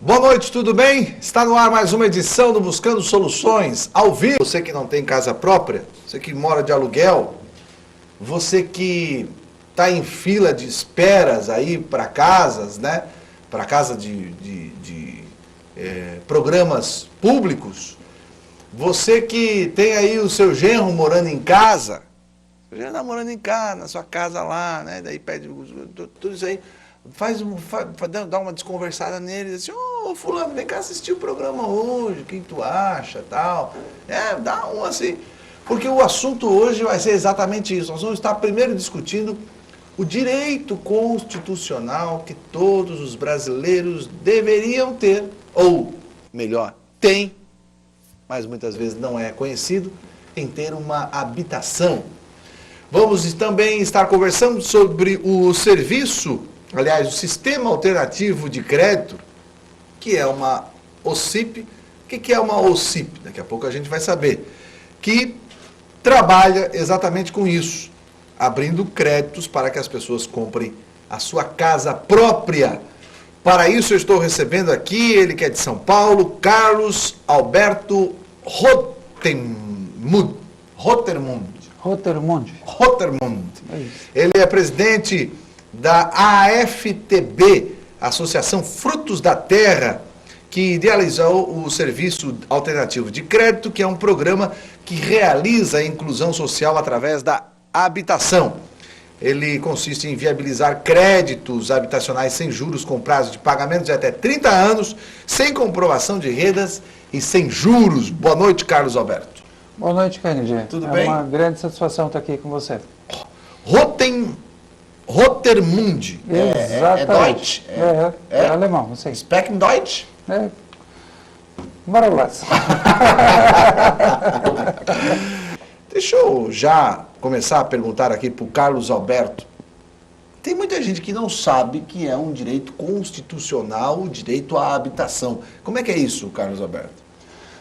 Boa noite, tudo bem? Está no ar mais uma edição do Buscando Soluções, ao vivo. Você que não tem casa própria, você que mora de aluguel, você que está em fila de esperas aí para casas, né? Para casa de programas públicos. Você que tem aí o seu genro morando em casa, o genro está morando em casa, na sua casa lá, né? Daí pede tudo isso aí. Dá uma desconversada nele, diz assim, ô fulano, vem cá assistir o programa hoje, o que tu acha, tal. Dá um assim, porque o assunto hoje vai ser exatamente isso. Nós vamos estar primeiro discutindo o direito constitucional que todos os brasileiros deveriam ter, ou melhor, têm, mas muitas vezes não é conhecido, em ter uma habitação. Vamos também estar conversando sobre o serviço, aliás, o Sistema Alternativo de Crédito, que é uma OCIP. O que é uma OCIP? Daqui a pouco a gente vai saber. Que trabalha exatamente com isso, abrindo créditos para que as pessoas comprem a sua casa própria. Para isso eu estou recebendo aqui, ele que é de São Paulo, Carlos Alberto Rotermund. Ele é presidente da AFTB, Associação Frutos da Terra, que idealizou o Serviço Alternativo de Crédito, que é um programa que realiza a inclusão social através da habitação. Ele consiste em viabilizar créditos habitacionais sem juros com prazo de pagamento de até 30 anos, sem comprovação de rendas e sem juros. Boa noite, Carlos Alberto. Boa noite, Kennedy. Tudo bem? É uma grande satisfação estar aqui com você. Rotermund. Exatamente. É alemão, sim. Sprechen Deutsch? Bora lá. Deixa eu já começar a perguntar aqui para o Carlos Alberto. Tem muita gente que não sabe que é um direito constitucional o direito à habitação. Como é que é isso, Carlos Alberto?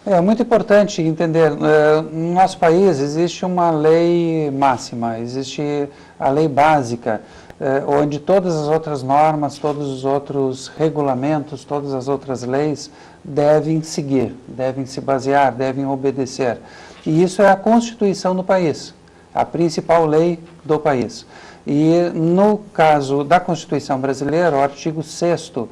É muito importante entender, no nosso país existe uma lei máxima, existe a lei básica, onde todas as outras normas, todos os outros regulamentos, todas as outras leis devem seguir, devem se basear, devem obedecer. E isso é a Constituição do país, a principal lei do país. E no caso da Constituição brasileira, o artigo 6º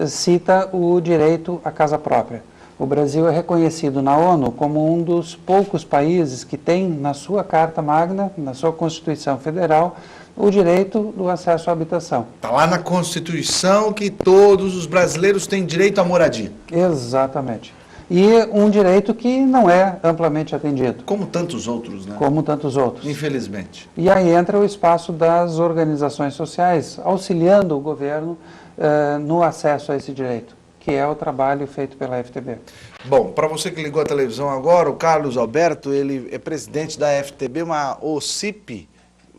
cita o direito à casa própria. O Brasil é reconhecido na ONU como um dos poucos países que tem na sua Carta Magna, na sua Constituição Federal, o direito do acesso à habitação. Está lá na Constituição que todos os brasileiros têm direito à moradia. Exatamente. E um direito que não é amplamente atendido. Como tantos outros, né? Como tantos outros. Infelizmente. E aí entra o espaço das organizações sociais, auxiliando o governo no acesso a esse direito, que é o trabalho feito pela FTB. Bom, para você que ligou a televisão agora, o Carlos Alberto, ele é presidente da FTB, uma OCIP.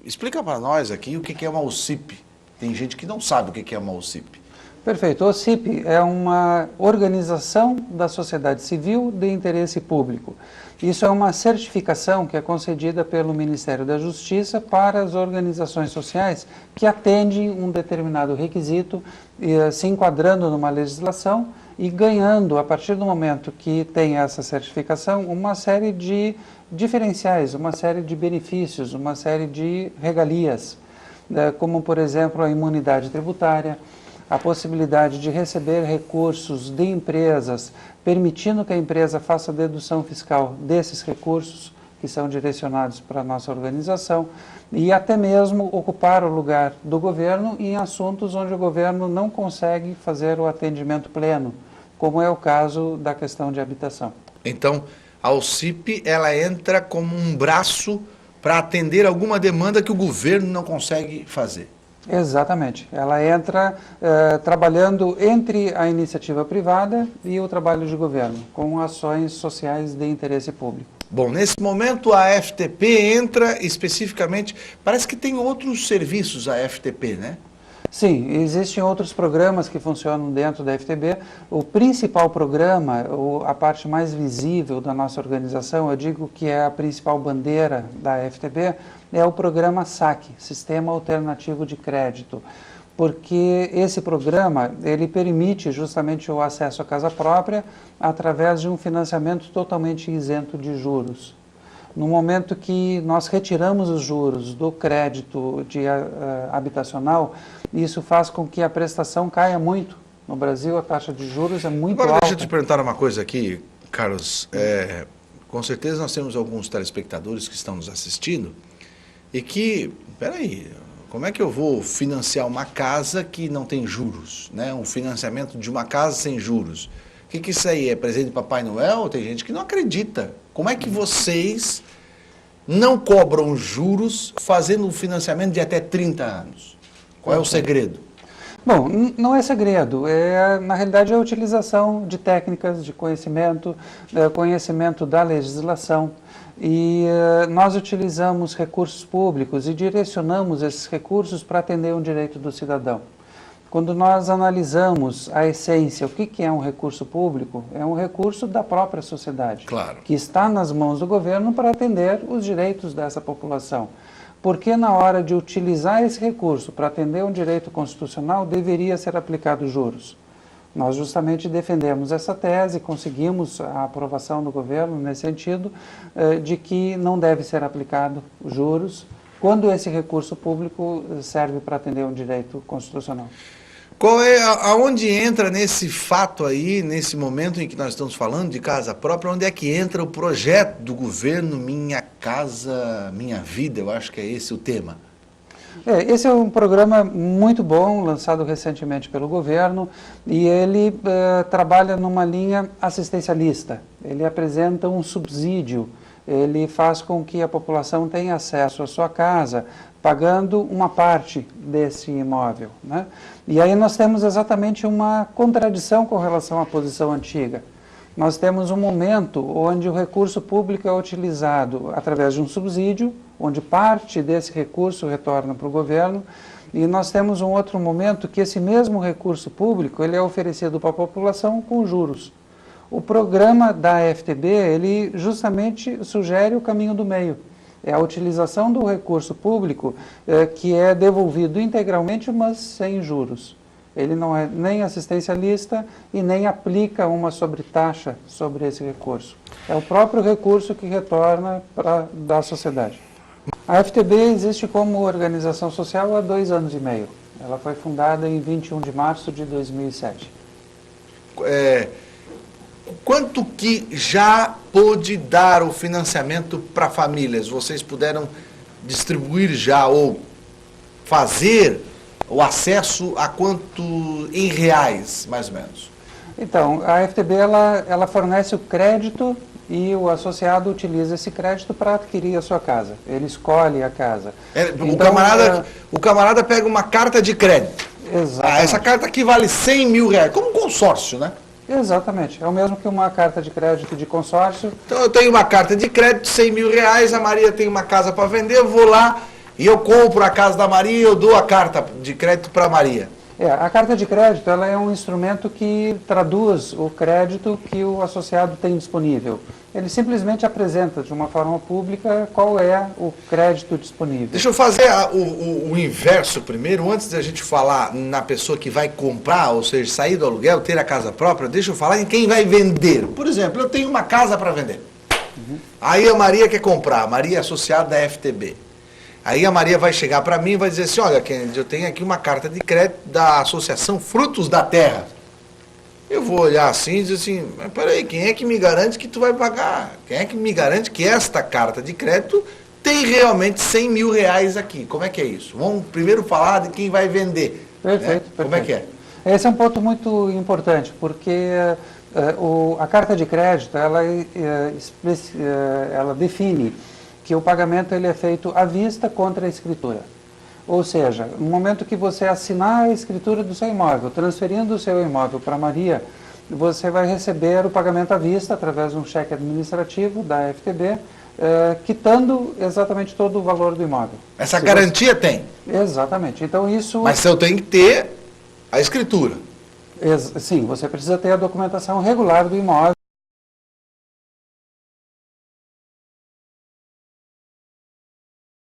Explica para nós aqui o que é uma OCIP. Tem gente que não sabe o que é uma OCIP. Perfeito. O OCIP é uma organização da sociedade civil de interesse público. Isso é uma certificação que é concedida pelo Ministério da Justiça para as organizações sociais que atendem um determinado requisito, se enquadrando numa legislação e ganhando, a partir do momento que tem essa certificação, uma série de diferenciais, uma série de benefícios, uma série de regalias, como, por exemplo, a imunidade tributária, a possibilidade de receber recursos de empresas, permitindo que a empresa faça dedução fiscal desses recursos que são direcionados para a nossa organização e até mesmo ocupar o lugar do governo em assuntos onde o governo não consegue fazer o atendimento pleno, como é o caso da questão de habitação. Então, a OCIP, ela entra como um braço para atender alguma demanda que o governo não consegue fazer. Exatamente. Ela entra trabalhando entre a iniciativa privada e o trabalho de governo, com ações sociais de interesse público. Bom, nesse momento a FTP entra especificamente, parece que tem outros serviços a FTP, né? Sim, existem outros programas que funcionam dentro da FTB. O principal programa, a parte mais visível da nossa organização, eu digo que é a principal bandeira da FTB, é o programa SAC, Sistema Alternativo de Crédito. porque esse programa, ele permite justamente o acesso à casa própria através de um financiamento totalmente isento de juros. No momento que nós retiramos os juros do crédito habitacional, isso faz com que a prestação caia muito. No Brasil, a taxa de juros é muito Agora, alta. deixa eu te perguntar uma coisa aqui, Carlos. Com certeza nós temos alguns telespectadores que estão nos assistindo e que, peraí, como é que eu vou financiar uma casa que não tem juros, né? Um financiamento de uma casa sem juros. O que isso aí é? Presente de Papai Noel? Tem gente que não acredita. Como é que vocês não cobram juros fazendo um financiamento de até 30 anos? Qual é o segredo? Bom, não é segredo, na realidade é a utilização de técnicas, de conhecimento, conhecimento da legislação, e nós utilizamos recursos públicos e direcionamos esses recursos para atender um direito do cidadão. Quando nós analisamos a essência, o que é um recurso público, é um recurso da própria sociedade, Claro. que está nas mãos do governo para atender os direitos dessa população. Porque na hora de utilizar esse recurso para atender um direito constitucional, deveria ser aplicado juros. Nós justamente defendemos essa tese, conseguimos a aprovação do governo nesse sentido, de que não deve ser aplicado juros quando esse recurso público serve para atender um direito constitucional. Qual é, aonde entra nesse fato aí, nesse momento em que nós estamos falando de casa própria, onde é que entra o projeto do governo Minha Casa Minha Vida? Eu acho que é esse o tema. Esse é um programa muito bom, lançado recentemente pelo governo, e ele trabalha numa linha assistencialista. Ele apresenta um subsídio, ele faz com que a população tenha acesso à sua casa, pagando uma parte desse imóvel, né? E aí nós temos exatamente uma contradição com relação à posição antiga. Nós temos um momento onde o recurso público é utilizado através de um subsídio, onde parte desse recurso retorna para o governo, e nós temos um outro momento que esse mesmo recurso público ele é oferecido para a população com juros. O programa da FTB, ele justamente sugere o caminho do meio. É a utilização do recurso público que é devolvido integralmente, mas sem juros. Ele não é nem assistencialista e nem aplica uma sobretaxa sobre esse recurso. É o próprio recurso que retorna da sociedade. A FTB existe como organização social há 2 anos e meio. Ela foi fundada em 21 de março de 2007. Quanto que já pôde dar o financiamento para famílias? Vocês puderam distribuir já ou fazer o acesso a quanto em reais, mais ou menos? Então, a FTB ela fornece o crédito e o associado utiliza esse crédito para adquirir a sua casa. Ele escolhe a casa. O camarada pega uma carta de crédito. Exatamente. Essa carta aqui vale 100 mil reais, como um consórcio, né? Exatamente. É o mesmo que uma carta de crédito de consórcio. Então eu tenho uma carta de crédito, 100 mil reais, a Maria tem uma casa para vender, eu vou lá e eu compro a casa da Maria e eu dou a carta de crédito para a Maria. A carta de crédito ela é um instrumento que traduz o crédito que o associado tem disponível. Ele simplesmente apresenta de uma forma pública qual é o crédito disponível. Deixa eu fazer o inverso primeiro, antes da gente falar na pessoa que vai comprar, ou seja, sair do aluguel, ter a casa própria, deixa eu falar em quem vai vender. Por exemplo, eu tenho uma casa para vender. Aí a Maria quer comprar, a Maria é associada da FTB. Aí a Maria vai chegar para mim e vai dizer assim, olha, Kennedy, eu tenho aqui uma carta de crédito da Associação Frutos da Terra. Eu vou olhar assim e dizer assim, mas peraí, quem é que me garante que tu vai pagar? Quem é que me garante que esta carta de crédito tem realmente 100 mil reais aqui? Como é que é isso? Vamos primeiro falar de quem vai vender. Perfeito, né? Como é que é? Esse é um ponto muito importante, porque a carta de crédito, ela define que o pagamento ele é feito à vista contra a escritura. Ou seja, no momento que você assinar a escritura do seu imóvel, transferindo o seu imóvel para Maria, você vai receber o pagamento à vista através de um cheque administrativo da FTB, quitando exatamente todo o valor do imóvel. Essa garantia tem? Exatamente. Então isso... Mas eu tenho que ter a escritura. Sim, você precisa ter a documentação regular do imóvel.